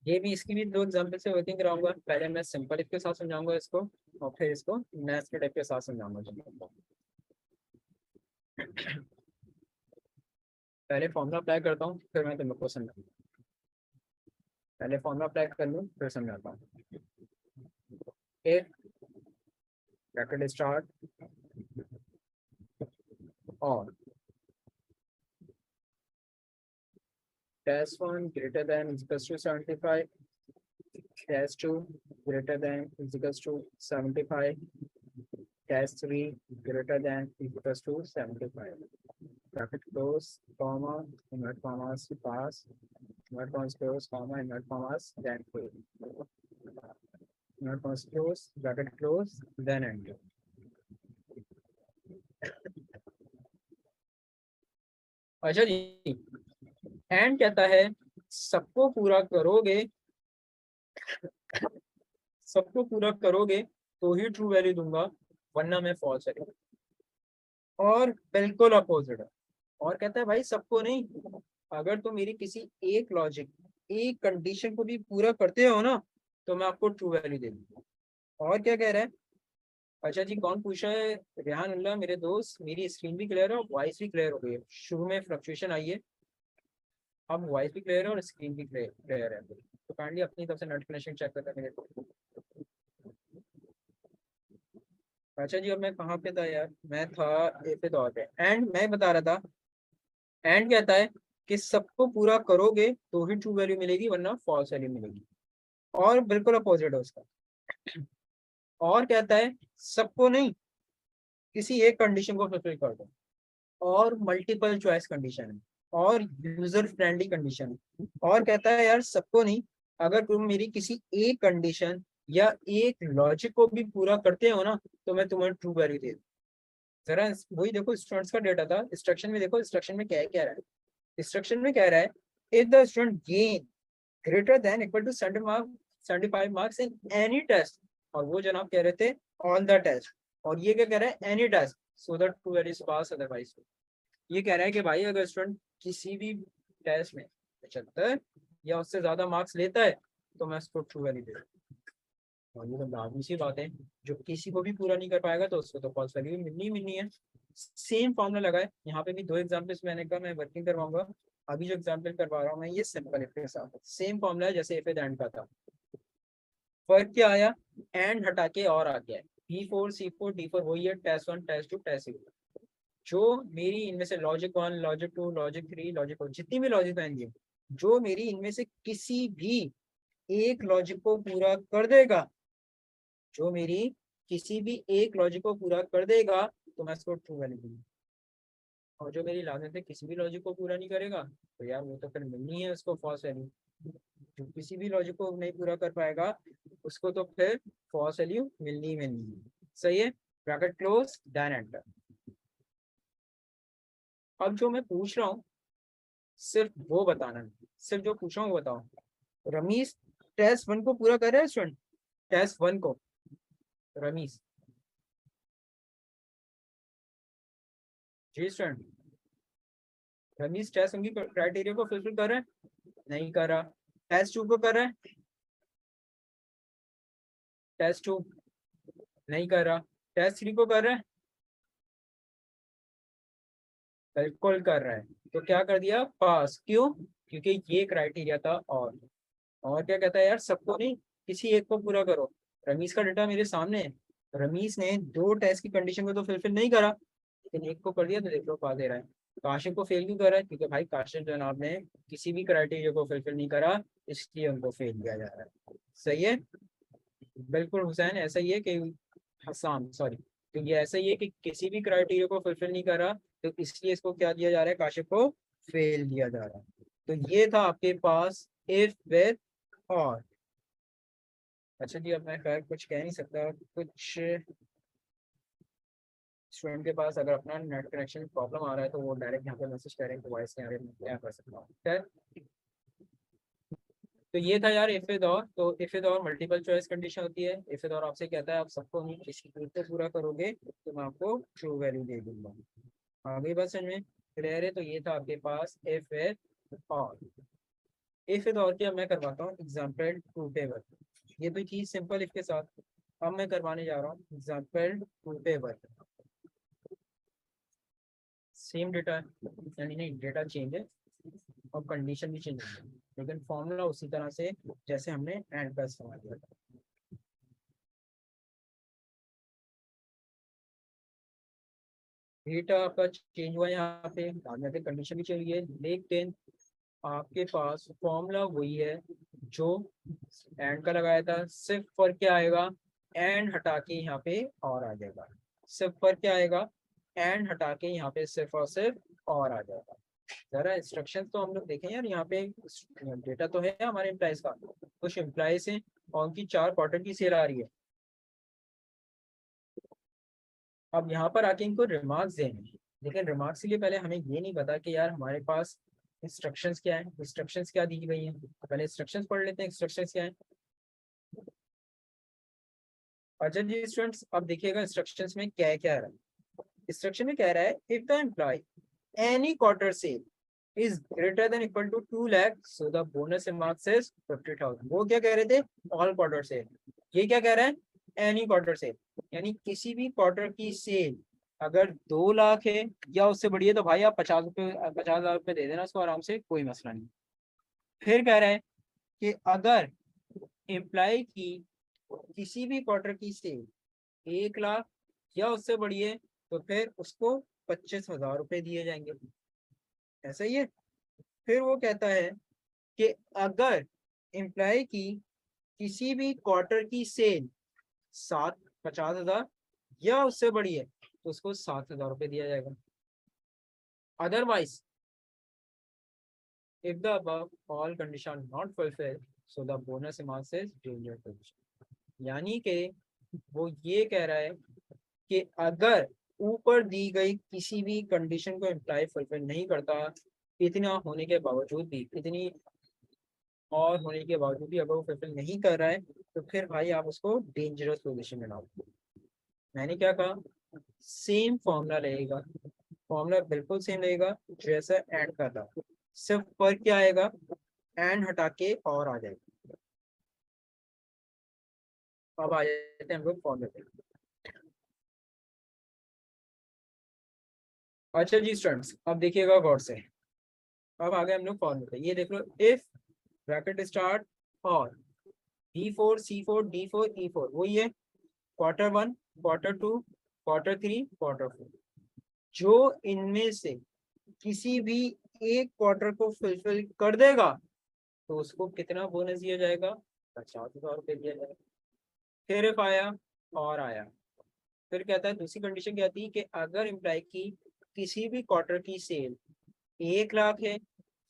ये भी, इसकी भी दो एग्जाम्पल से वर्किंग कराऊंगा। पहले मैं सिंपल इसके साथ समझाऊंगा इसको, और फिर इसको मैथ्स के टाइप के साथ समझाऊंगा। पहले फॉर्मूला अप्लाई करता हूँ, फिर मैं तुम लोग को समझाऊंगा। पहले फॉर्मूला अप्लाई कर लूँ फिर समझाता हूँ। एक ब्रैकेट स्टार्ट और -1 greater than is equals to 75, -2 greater than is equals to 75, -3 greater than is equals to 75. Bracket close, comma, inverted commas pass, inverted commas close, comma, inverted commas then close. Inverted commas close, bracket close, then enter. अच्छा जी, and कहता है सबको पूरा करोगे, सबको पूरा करोगे तो ही ट्रू वैल्यू दूंगा, वरना मैं फॉल्स वैल्यू। और बिल्कुल अपोजिट है। और कहता है भाई सबको नहीं, अगर तुम मेरी किसी एक लॉजिक, एक कंडीशन को भी पूरा करते हो ना, तो मैं आपको ट्रू वैल्यू दे दूंगा। और क्या कह रहा है? अच्छा जी, कौन पूछा है? रेहान अल्लाह मेरे दोस्त। मेरी स्क्रीन भी क्लियर है और वॉइस भी क्लियर हो गई है। शुरू में फ्लक्चुएशन आई है, अब वॉइस भी क्लियर है और स्क्रीन भी क्लियर है। तो काइंडली अपनी तरफ से नेट कनेक्शन चेक करता मेरे को। अच्छा जी, अब मैं कहाँ पे था यार? मैं था ए पे दौर पे। एंड मैं बता रहा था, एंड कहता है कि सबको पूरा करोगे तो ही ट्रू वैल्यू मिलेगी, वरना फॉल्स वैल्यू मिलेगी। और बिल्कुल अपोजिट है उसका। और कहता है सबको नहीं, किसी एक कंडीशन को फुलफिल कर दो। और मल्टीपल चॉइस कंडीशन है, और यूजर फ्रेंडली कंडीशन है। और कहता है यार सबको नहीं, अगर तुम मेरी किसी एक कंडीशन या एक लॉजिक को भी पूरा करते हो ना, तो मैं तुम्हें ट्रू वैल्यू दे दूँ। जरा वही देखो, स्टूडेंट्स का डेटा था। इंस्ट्रक्शन में देखो, इंस्ट्रक्शन में क्या है, क्या रहा है? इंस्ट्रक्शन में कह रहा है, if the student gain greater than equal to 75 marks in any test, और वो जनाब कह रहे थे ऑन द टेस्ट, और ये क्या कह रहा है? Any test, so that to very pass, otherwise. ये कह रहा है कि भाई अगर स्टूडेंट किसी भी टेस्ट में 75 या उससे ज्यादा मार्क्स लेता है, तो मैं उसको ट्रू वैल्यू दे दूँ। और ये तो लाजमी सी बात है, जो किसी को भी पूरा नहीं कर पाएगा तो उसको तो फॉल्स वैल्यू मिलनी ही मिलनी है। सेम फॉर्मूला लगा है यहाँ पे भी। दो एग्जाम्पल्स मैंने कहा मैं वर्किंग करवाऊंगा। अभी जो एग्जाम्पल करवा रहा हूँ मैं, ये सिंपल इफ के साथ सेम फॉर्मूला है जैसे इफ एंड का था। फर्क क्या आया? एंड हटा के और आ गया है। B4 C4 D4 वही है, टेस्ट 1 टेस्ट 2 टेस्ट 3। जो मेरी इनमें से लॉजिक 1 लॉजिक 2 लॉजिक 3 लॉजिक 4 जितनी भी लॉजिक आएंगे, जो मेरी इनमें से किसी भी एक लॉजिक को पूरा कर देगा, जो मेरी किसी भी एक लॉजिक को पूरा कर देगा, तो मैं इसको ट्रू वैल्यू दूंगा। और जो मेरी लागत है किसी भी लॉजिक को पूरा नहीं करेगा, तो यार वो तो फिर मिलनी है उसको फॉल्स वैल्यू। जो किसी भी लॉजिक को नहीं पूरा कर पाएगा, उसको तो फिर फॉल्स वैल्यू मिलनी ही मिलनी है। सही है? Bracket close, then enter. अब जो मैं पूछ रहा हूँ सिर्फ वो बताना है, सिर्फ जो पूछ रहा हूँ वो बताओ। रमीज टेस्ट 1 को पूरा कर रहा है स्टूडेंट? टेस्ट 1 को रमीज, जी स्टूडेंट, रमीज टेस्ट 1 की क्राइटेरिया को फुलफिल कर रहा है? नहीं कर रहा। टेस्ट 2 को कर रहा है? टेस्ट 2 नहीं कर रहा। टेस्ट 3 को कर रहा है? बिल्कुल कर रहा है। तो क्या कर दिया? पास। क्यों? क्योंकि ये क्राइटेरिया था। और क्या कहता है यार? सबको नहीं, किसी एक को पूरा करो। रमीज का डेटा मेरे सामने है। रमीज ने दो टेस्ट की कंडीशन को तो फुलफिल नहीं करा, लेकिन एक को कर दिया, तो देख लो पा दे रहा है। काशिफ को फेल क्यों कर रहा है? क्योंकि भाई काशिफ जनाब ने किसी भी क्राइटेरिया को फुलफिल नहीं करा, इसलिए उनको फेल किया जा रहा है। सही है? बिल्कुल हुसैन, ऐसा ही है कि हसान सॉरी, तो ये ऐसा ही है कि किसी भी क्राइटेरिया को फुलफिल नहीं करा, तो इसलिए इसको क्या दिया जा रहा है? काशिफ को फेल दिया जा रहा है। तो ये था आपके पास इफ विद और। अच्छा जी, अब मैं खैर कुछ कह नहीं सकता। कुछ स्टूडेंट के पास अगर अपना नेट कनेक्शन प्रॉब्लम आ रहा है, तो वो डायरेक्ट यहाँ पे मैसेज करें तो वॉइस नहीं आ रही, मैं क्या कर सकता हूँ? खैर, तो ये था यार इफ विद और। तो इफ विद और मल्टीपल चॉइस कंडीशन होती है। इफ विद और आपसे कहता है आप सबको नहीं, किसी एक को पूरा करोगे तो मैं आपको ट्रू वैल्यू दे दूंगा। आगे बस समझ में क्लियर है? तो ये था आपके पास इफ विद और। इफ विद और क्या मैं करवाता हूँ एग्जाम्पल टू टेबल। ये तो चीज सिंपल इसके साथ। अब मैं करवाने जा रहा हूँ example to table. Same data है, यानी नहीं डेटा चेंज है और कंडीशन भी चेंज है, लेकिन फॉर्मूला उसी तरह से जैसे हमने एंड का इस्तेमाल किया था। डेटा आपका चेंज हुआ है यहाँ पे, बाद में कंडीशन भी चली है, लेकिन आपके पास फॉर्मूला वही है जो एंड का लगाया था। सिर्फ फर्क क्या आएगा, एंड हटा के यहाँ पे और आ जाएगा। सिर्फ फर्क क्या आएगा, एंड हटा के यहाँ पे सिर्फ और सिर्फ और आ जाएगा। जरा इंस्ट्रक्शन तो हम लोग देखें यार, यहाँ पे डेटा तो है हमारे एम्प्लॉयज का, कुछ एम्प्लॉयज हैं और उनकी 4 क्वार्टर की सेल आ रही है। अब यहाँ पर आके इनको रिमार्क्स देने, लेकिन रिमार्क्स के लिए पहले हमें ये नहीं पता कि यार हमारे पास इंस्ट्रक्शंस क्या है, इंस्ट्रक्शंस क्या दी गई हैं। तो पहले इंस्ट्रक्शंस पढ़ लेते हैं, इंस्ट्रक्शंस क्या है। अच्छा जी स्टूडेंट्स, अब देखिएगा इंस्ट्रक्शंस में क्या क्या है। इंस्ट्रक्शन में कह रहा है if the employ any quarter sale is greater than equal to 2 lakh so the bonus amount is 50,000। वो क्या कह रहे थे, ऑल क्वार्टर सेल। ये क्या कह रहा है, एनी क्वार्टर सेल, यानी किसी भी क्वार्टर की सेल अगर 2 लाख है या उससे बड़ी है तो भाई आप 50,000 रुपये दे देना उसको आराम से, कोई मसला नहीं। फिर कह रहा है कि अगर एम्प्लॉय की किसी भी क्वार्टर की सेल 1 लाख या उससे बड़ी है तो फिर उसको 25,000 रुपये दिए जाएंगे। ऐसा ही है। फिर वो कहता है कि अगर एम्प्लॉय की किसी भी क्वार्टर की सेल 50,000 या उससे बड़ी है तो उसको 7,000 रुपये दिया जाएगा। Otherwise if the above all condition not fulfilled so the bonus amount is junior position। यानी कि वो ये कह रहा है कि अगर ऊपर दी गई किसी भी कंडीशन को एम्प्लॉय फुलफिल नहीं करता, इतना होने के बावजूद भी, इतनी और होने के बावजूद भी अगर वो फुलफिल नहीं कर रहा है तो फिर भाई आप उसको डेंजरस पोजीशन में डालो। मैंने क्या कहा, सेम फॉर्मूला रहेगा, फॉर्मूला बिल्कुल सेम रहेगा जैसा ऐड का था, सिर्फ फर्क क्या आएगा, एंड हटा के और आ जाएगा। अब आ जाते हैं हम लोग फॉर्मूले पे। अच्छा जी स्टूडेंट्स, अब देखिएगा गौर से। अब आ गए हम लोग फॉर्मूले पे, ये देख लो, इफ ब्रैकेट स्टार्ट और B4 C4 D4 E4 वही है, Q1 Q2 Q3 Q4, जो इनमें से किसी भी एक क्वार्टर को फुलफिल कर देगा तो उसको कितना बोनस दिया जाएगा, 50,000 रुपये दिया जाएगा। फिर इफ आया और आया, फिर कहता है दूसरी कंडीशन क्या थी कि अगर एम्प्लॉय की किसी भी क्वार्टर की सेल 1 लाख है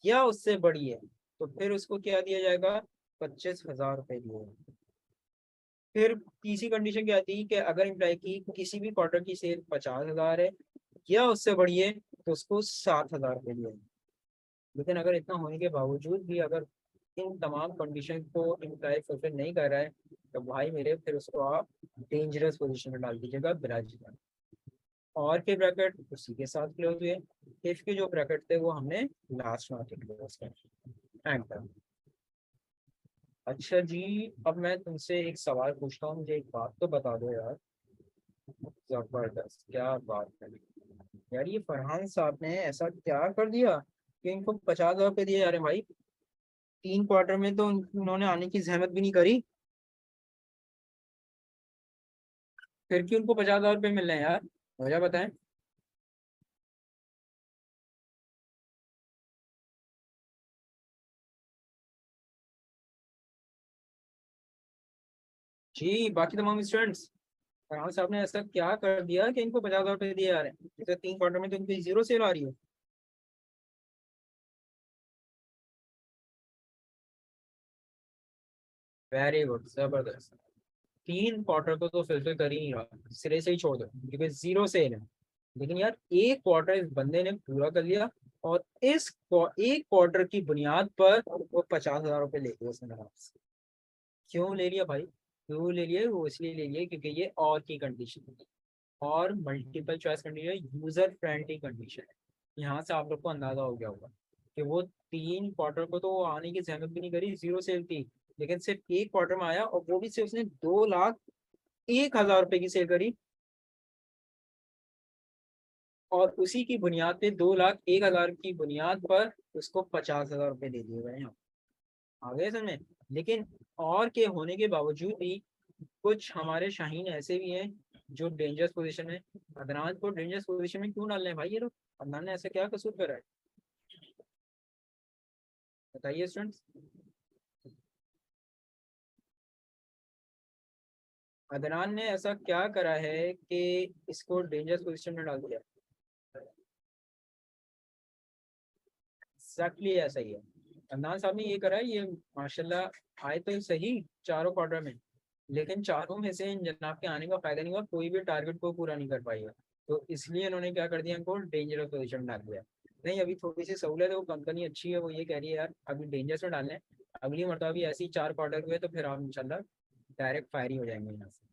या उससे बड़ी है तो फिर उसको क्या दिया जाएगा, 25,000 रुपये दिए जाएंगे। फिर तीसरी कंडीशन क्या थी कि अगर एम्प्लॉय की किसी भी क्वार्टर की सेल 50,000 है या उससे बड़ी है तो उसको 7,000 रुपये दिए। लेकिन अगर इतना होने के बावजूद भी अगर इन तमाम कंडीशन को एम्प्लॉय फुलफिल नहीं कर रहा है तो भाई मेरे फिर उसको आप डेंजरस पोजीशन में डाल दीजिएगा बिराजी। और के ब्रैकेट उसी के साथ क्लोज हुए, इफ के जो ब्रैकेट थे वो हमने लास्ट में क्लोज कर एंड कर। अच्छा जी, अब मैं तुमसे एक सवाल पूछता हूँ, मुझे एक बात तो बता दो यार। जबरदस्त, क्या बात है यार, ये फरहान साहब ने ऐसा क्या कर दिया कि इनको 50,000 रुपये दिए जा रहे हैं भाई। 3 क्वार्टर में तो उन्होंने आने की जहमत भी नहीं करी, फिर क्यों उनको 50,000 रुपये मिल रहे हैं यार, वजह बताएं। जी बाकी तमाम स्टूडेंट्स, फरहान साहब ने ऐसा क्या कर दिया कि इनको 50,000 रुपये दिए जा रहे हैं, जैसे 3 क्वार्टर में तो इनकी जीरो सेल आ रही है। वेरी गुड, जबरदस्त। 3 क्वार्टर को तो फिल्टर कर ही नहीं रहा, सिरे से ही छोड़ दो क्योंकि जीरो सेल है। लेकिन यार एक क्वार्टर इस बंदे ने पूरा कर लिया और एक क्वार्टर की बुनियाद पर वो 50,000 रुपये ले लिया उसने आराम से। क्यों ले लिया भाई, क्यों ले लिया, वो इसलिए ले लिया क्योंकि ये और की कंडीशन है, और multiple choice condition, user friendly condition है। यहाँ से आप लोग को अंदाजा हो गया होगा। कि वो 3 क्वार्टर को तो वो आने की जहमत भी नहीं करी, 0 सेल थी, लेकिन सिर्फ एक क्वार्टर में आया, और वो भी सिर्फ उसने 2,01,000 रुपए की सेल करी, और उसी की बुनियाद पे 2,01,000 की बुनियाद पर उसको 50,000 रुपए दे दिए गए हैं। आ गए समझ में। लेकिन और के होने के बावजूद भी कुछ हमारे शाहीन ऐसे भी हैं जो डेंजरस पोजीशन में। अदनान को डेंजरस पोजीशन में क्यों डाल रहे हैं भाई ये लोग? अदनान ने ऐसा क्या कसूर करा है, बताइए स्टूडेंट्स। अदनान ने ऐसा क्या करा है कि इसको डेंजरस पोजीशन में डाल दिया? एग्जैक्टली ऐसा ही है। अदनान साहब ने ये करा है, ये माशाल्लाह आए तो सही चारों क्वार्टर में, लेकिन चारों में से इन जनाब के आने का फायदा नहीं हुआ, कोई भी टारगेट को पूरा नहीं कर पाई है। तो इसलिए इन्होंने क्या कर दिया, इनको डेंजरस पोजीशन डाल दिया। नहीं, अभी थोड़ी सी सहूलत है, वो कंपनी अच्छी है, वो ये कह रही है यार अभी डेंजरस में डालना है, अगली मरतबा भी ऐसे ही 4 क्वार्टर हुए तो फिर आप इंशाल्लाह डायरेक्ट फायर ही हो जाएंगे यहाँ से।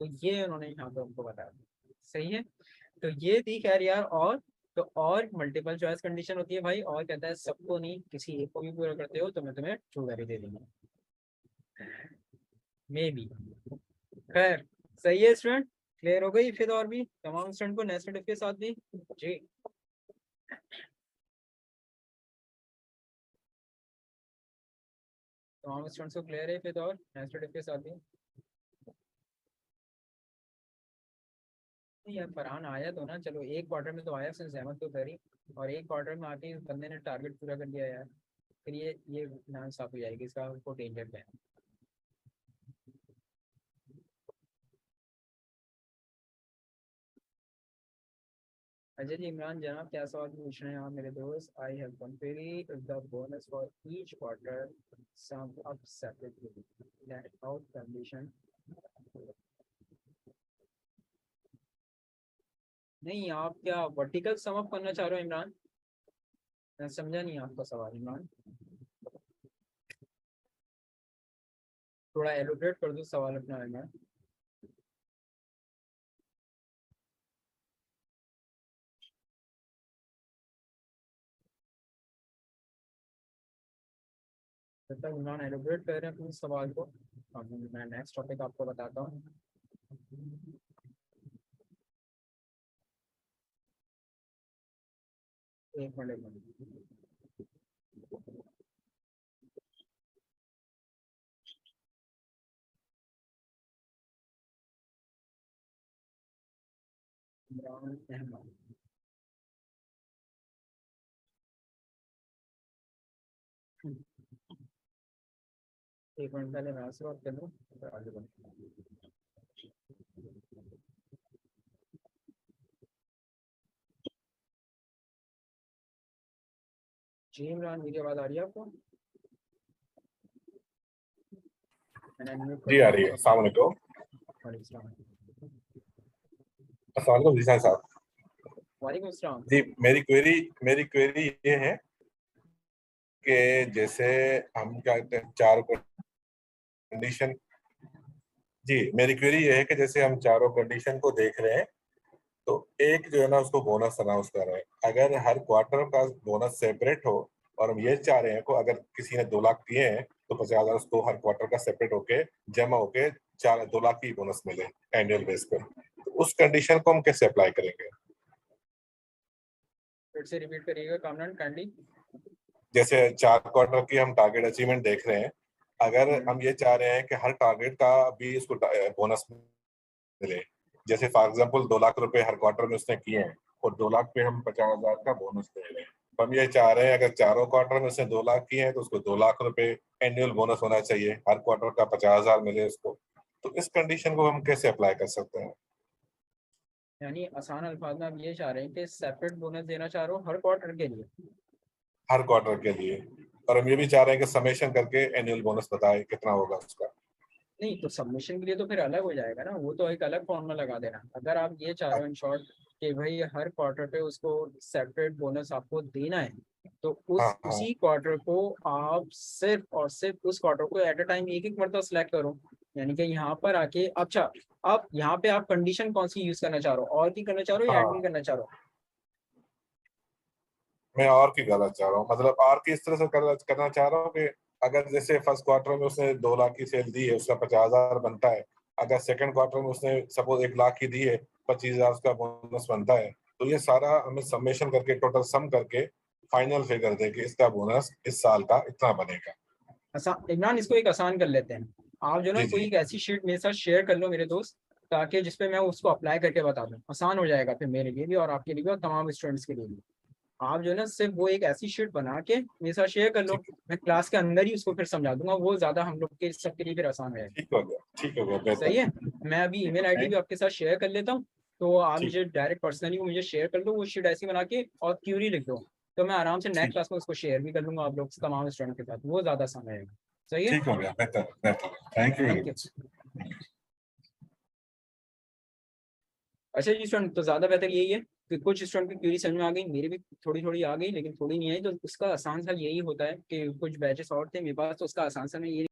तो ये उन्होंने यहाँ पे उनको बताया। सही है। तो ये थी खैर यार। और तो और मल्टीपल चॉइस कंडीशन होती है भाई, और कहता है सबको नहीं, किसी एक को भी पूरा करते हो तो मैं तुम्हें ट्रू वैल्यू दे दूंगा, मे बी। खैर, सही है स्टूडेंट। क्लियर हो गई फिर और भी तमाम स्टूडेंट को नेस्टेड इफ के साथ भी? जी, तमाम स्टूडेंट्स को क्लियर है फिर और नेस्टेड इफ के साथ भी? नहीं यार, फरहान आया तो ना, चलो एक क्वार्टर में तो आया, उसने जहमत तो करी, और एक क्वार्टर में आके इस बंदे ने टारगेट पूरा कर दिया यार, फिर ये नाम साफ हो जाएगी इसका, उसको डेंजर है। अजय जी, इमरान जनाब क्या सवाल पूछ रहे हैं आप मेरे दोस्त? I have complete the bonus for each quarter sum up separately let out condition. नहीं, आप क्या वर्टिकल सम अप करना चाह रहे हो इमरान? मैं समझा नहीं आपका सवाल इमरान, थोड़ा एलोब्रेट कर दो सवाल अपना इमरान। जब तक इमरान एलोब्रेट कर रहे हैं अपने सवाल को, मैं नेक्स्ट टॉपिक आपको बताता हूँ। एक मिनट, एक मिनट। इमरान अहमद। एक मिनट पहले मैं आपसे बात कर लूँ, फिर आगे बढ़ते हैं। जी इमरान, मेरी आवाज़ आ रही है आपको? मैंने अनम्यूट कर जी आ दिया रही है। आपको। अस्सलाम वालेकुम। वालेकुम सलाम। अस्सलाम वालेकुम जीशान साहब। वालेकुम सलाम। जी, मेरी क्वेरी ये है कि जैसे हम क्या कहते हैं, चार कंडीशन। जी, मेरी क्वेरी ये है कि जैसे हम चारों कंडीशन को देख रहे हैं, तो एक जो है ना उसको बोनस अनाउंस कर रहे हैं। अगर हर क्वार्टर का बोनस सेपरेट हो, और हम ये चाह रहे हैं को अगर किसी ने 2 लाख दिए हैं तो 50,000 उसको हर क्वार्टर का सेपरेट होके जमा होके 2 लाख की बोनस मिले एनुअल बेस पे, तो उस कंडीशन को हम कैसे अप्लाई करेंगे? फिर से रिपीट करिएगा कामरान काइंडली। जैसे 4 क्वार्टर की हम टारगेट अचीवमेंट देख रहे हैं, अगर हम ये चाह रहे हैं कि हर टारगेट का भी इसको बोनस मिले। जैसे फॉर एग्जांपल 2 लाख रुपए हर क्वार्टर में उसने किए हैं, और 2 लाख पे हम 50,000 का बोनस दे रहे हैं। तो हम ये चाह रहे हैं अगर चारों क्वार्टर में उसने 2 लाख किए हैं तो उसको 2 लाख रुपए एनुअल बोनस होना चाहिए, हर क्वार्टर का 50,000 मिले उसको। तो इस कंडीशन को हम कैसे अप्लाई कर सकते हैं? यानी आसान अल्फाज में आप ये चाह रहे हैं कि सेपरेट बोनस देना चाह रहे हो हर क्वार्टर के लिए? हर क्वार्टर के लिए। और हम ये भी चाह रहे हैं कि समेशन करके एनुअल बोनस बताए कितना होगा उसका। नहीं, तो सबमिशन के लिए तो फिर अलग हो जाएगा ना, वो तो एक अलग फॉर्मूला लगा देना। अगर आप ये चाह रहे हो इन शॉर्ट कि भाई हर क्वार्टर पे उसको सेपरेट बोनस आपको देना है, तो हाँ उस हाँ। उसी क्वार्टर को आप सिर्फ और सिर्फ उस क्वार्टर को एट अ टाइम एक एक मरतबा सेलेक्ट करो। यानी कि यहाँ पर आके, अच्छा, आप यहाँ पे आप कंडीशन कौन सी यूज करना चाह रहे हो, और की करना चाह रहे हो या एंड की हाँ। करना चाह रहे हो? मैं और की करना चाह रहा हूँ, मतलब आर की इस तरह से करना चाह रहा हूँ कि अगर जैसे फर्स्ट क्वार्टर में उसने 2 लाख की सेल दी है, उसका 50,000 बनता है। अगर सेकंड क्वार्टर में उसने सपोज 1 लाख की दी है, 25,000 उसका बोनस बनता है। तो ये सारा हमें समेशन करके, टोटल सम करके फाइनल फिगर दे कि इसका बोनस इस साल का इतना बनेगा। आसान, इमरान इसको एक आसान कर लेते हैं। आप जो ना जी कोई जी एक ऐसी शीट मेरे साथ शेयर कर लो मेरे दोस्त, ताकि जिसपे मैं उसको अप्लाई करके बता दूं, आसान हो जाएगा फिर मेरे लिए भी और आपके लिए भी और तमाम स्टूडेंट्स के लिए भी। आप जो है ना सिर्फ वो एक ऐसी शीट बना के मेरे साथ शेयर कर लो, ठीक है। मैं क्लास के अंदर ही उसको फिर समझा दूंगा, वो ज्यादा हम लोग के सबके लिए फिर आसान रहेगा। ठीक हो गया, ठीक हो गया, सही बेहतर। है। मैं अभी ठीक ईमेल है, आईडी भी आपके साथ शेयर कर लेता हूँ, तो आप ठीक मुझे डायरेक्ट पर्सनली वो मुझे शेयर कर दो वो शीट ऐसी बना के, और क्यूरी लिख दो, तो मैं आराम से नेक्स्ट ठीक क्लास में उसको शेयर भी कर लूंगा आप लोग तमाम स्टूडेंट के साथ, वो ज्यादा आसान रहेगा। सही है। ठीक हो गया, बेहतर बेहतर। Thank you very thank you. Much. अच्छा जी स्टूडेंट, तो ज़्यादा बेहतर यही है कि कुछ स्टूडेंट की क्यूरी समझ में आ गई, मेरी भी थोड़ी थोड़ी आ गई, लेकिन थोड़ी नहीं आई, तो उसका आसान सा यही होता है कि कुछ बैचेस और थे मेरे पास, तो उसका आसान सा मैं ये